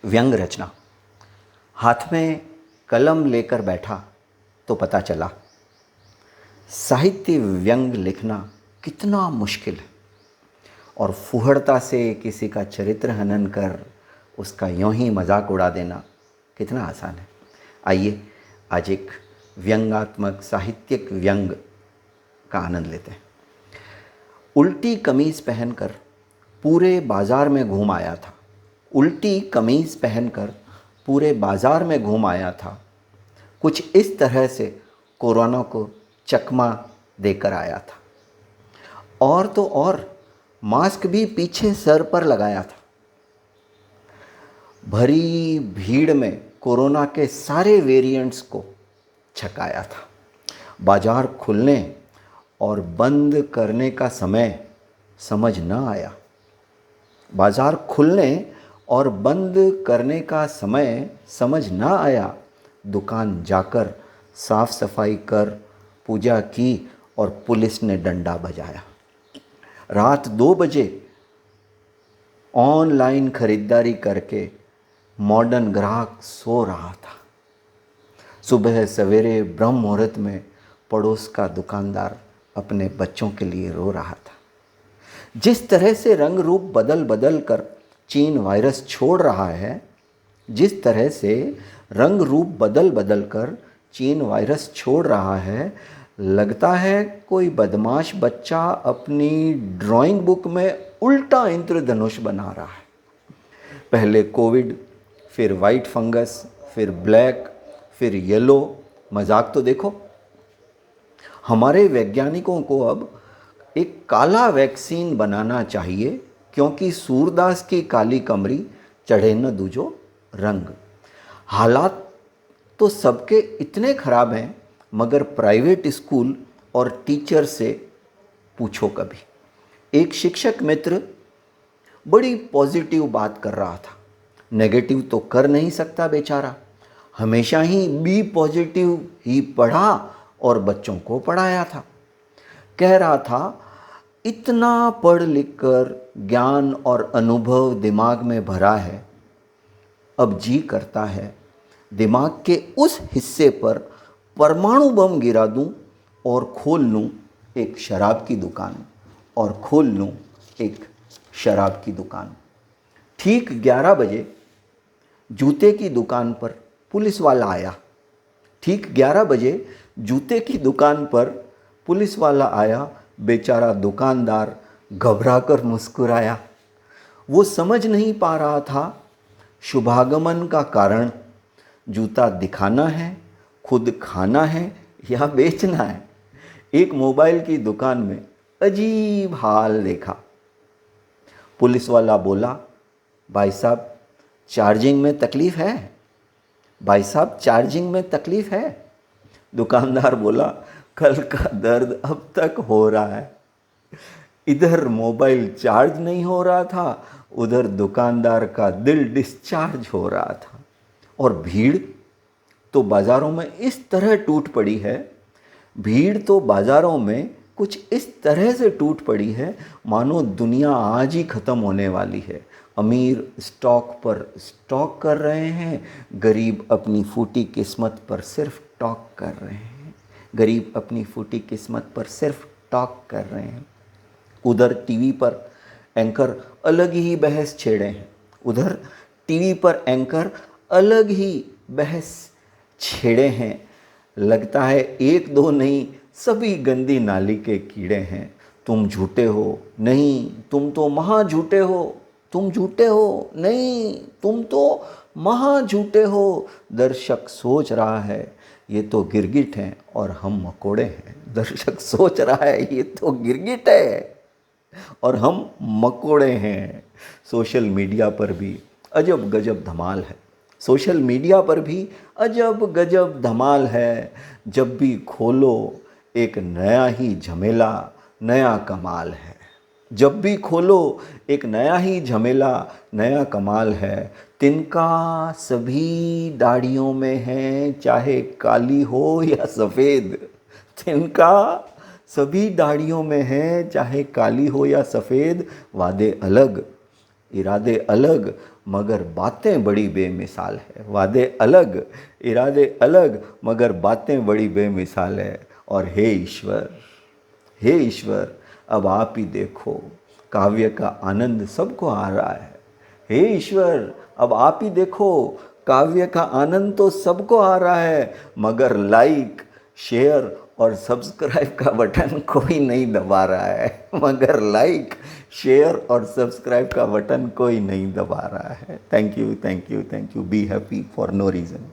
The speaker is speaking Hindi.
व्यंग रचना। हाथ में कलम लेकर बैठा तो पता चला साहित्य व्यंग लिखना कितना मुश्किल है और फुहड़ता से किसी का चरित्र हनन कर उसका यूं ही मजाक उड़ा देना कितना आसान है। आइए आज एक व्यंग्यात्मक साहित्यिक व्यंग का आनंद लेते हैं। उल्टी कमीज़ पहनकर पूरे बाज़ार में घूम आया था। उल्टी कमीज़ पहनकर पूरे बाज़ार में घूम आया था। कुछ इस तरह से कोरोना को चकमा देकर आया था। और तो और मास्क भी पीछे सर पर लगाया था। भरी भीड़ में कोरोना के सारे वेरिएंट्स को छकाया था। बाज़ार खुलने और बंद करने का समय समझ न आया। बाज़ार खुलने और बंद करने का समय समझ न आया। दुकान जाकर साफ सफाई कर पूजा की और पुलिस ने डंडा बजाया। रात 2 बजे ऑनलाइन खरीदारी करके मॉडर्न ग्राहक सो रहा था। सुबह सवेरे ब्रह्म मुहूर्त में पड़ोस का दुकानदार अपने बच्चों के लिए रो रहा था। जिस तरह से रंग रूप बदल बदल कर चीन वायरस छोड़ रहा है, जिस तरह से रंग रूप बदल बदल कर चीन वायरस छोड़ रहा है, लगता है कोई बदमाश बच्चा अपनी ड्राइंग बुक में उल्टा इंद्रधनुष बना रहा है। पहले कोविड, फिर वाइट फंगस, फिर ब्लैक, फिर येलो। मजाक तो देखो। हमारे वैज्ञानिकों को अब एक काला वैक्सीन बनाना चाहिए, क्योंकि सूरदास की काली कमरी चढ़े न दूजो रंग। हालात तो सबके इतने ख़राब हैं, मगर प्राइवेट स्कूल और टीचर से पूछो कभी। एक शिक्षक मित्र बड़ी पॉजिटिव बात कर रहा था। नेगेटिव तो कर नहीं सकता बेचारा। हमेशा ही बी पॉजिटिव ही पढ़ा और बच्चों को पढ़ाया था। कह रहा था, इतना पढ़ लिख कर ज्ञान और अनुभव दिमाग में भरा है, अब जी करता है दिमाग के उस हिस्से पर परमाणु बम गिरा दूं और खोल लूं एक शराब की दुकान, और खोल लूं एक शराब की दुकान। ठीक 11 बजे जूते की दुकान पर पुलिस वाला आया। ठीक 11 बजे जूते की दुकान पर पुलिस वाला आया। बेचारा दुकानदार घबराकर मुस्कुराया। वो समझ नहीं पा रहा था शुभागमन का कारण जूता दिखाना है, खुद खाना है या बेचना है। एक मोबाइल की दुकान में अजीब हाल देखा। पुलिस वाला बोला, भाई साहब चार्जिंग में तकलीफ़ है? भाई साहब चार्जिंग में तकलीफ़ है? दुकानदार बोला, कल का दर्द अब तक हो रहा है। इधर मोबाइल चार्ज नहीं हो रहा था, उधर दुकानदार का दिल डिस्चार्ज हो रहा था। और भीड़ तो बाज़ारों में इस तरह टूट पड़ी है, भीड़ तो बाज़ारों में कुछ इस तरह से टूट पड़ी है मानो दुनिया आज ही ख़त्म होने वाली है। अमीर स्टॉक पर स्टॉक कर रहे हैं, गरीब अपनी फूटी किस्मत पर सिर्फ टॉक कर रहे हैं। गरीब अपनी फूटी किस्मत पर सिर्फ टॉक कर रहे हैं। उधर टीवी पर एंकर अलग ही बहस छेड़े हैं। उधर टीवी पर एंकर अलग ही बहस छेड़े हैं। लगता है एक दो नहीं, सभी गंदी नाली के कीड़े हैं। तुम झूठे हो, नहीं तुम तो महा झूठे हो। तुम झूठे हो, नहीं तुम तो महा झूठे हो। दर्शक सोच रहा है ये तो गिरगिट हैं और हम मकोड़े हैं। दर्शक सोच रहा है ये तो गिरगिट है और हम मकोड़े हैं। सोशल मीडिया पर भी अजब गजब धमाल है। सोशल मीडिया पर भी अजब गजब धमाल है। जब भी खोलो एक नया ही झमेला, नया कमाल है। जब भी खोलो एक नया ही झमेला, नया कमाल है। तिनका सभी दाढ़ियों में है, चाहे काली हो या सफ़ेद। तिनका सभी दाढ़ियों में है, चाहे काली हो या सफ़ेद। वादे अलग इरादे अलग मगर बातें बड़ी बेमिसाल है। वादे अलग, इरादे अलग, मगर बातें बड़ी बेमिसाल है। और हे ईश्वर, अब आप ही देखो, काव्य का आनंद सबको आ रहा है। हे ईश्वर, अब आप ही देखो, काव्य का आनंद तो सबको आ रहा है, मगर लाइक, शेयर और सब्सक्राइब का बटन कोई नहीं दबा रहा है। मगर लाइक, शेयर और सब्सक्राइब का बटन कोई नहीं दबा रहा है। Thank you, thank you, thank you. Be happy for no reason.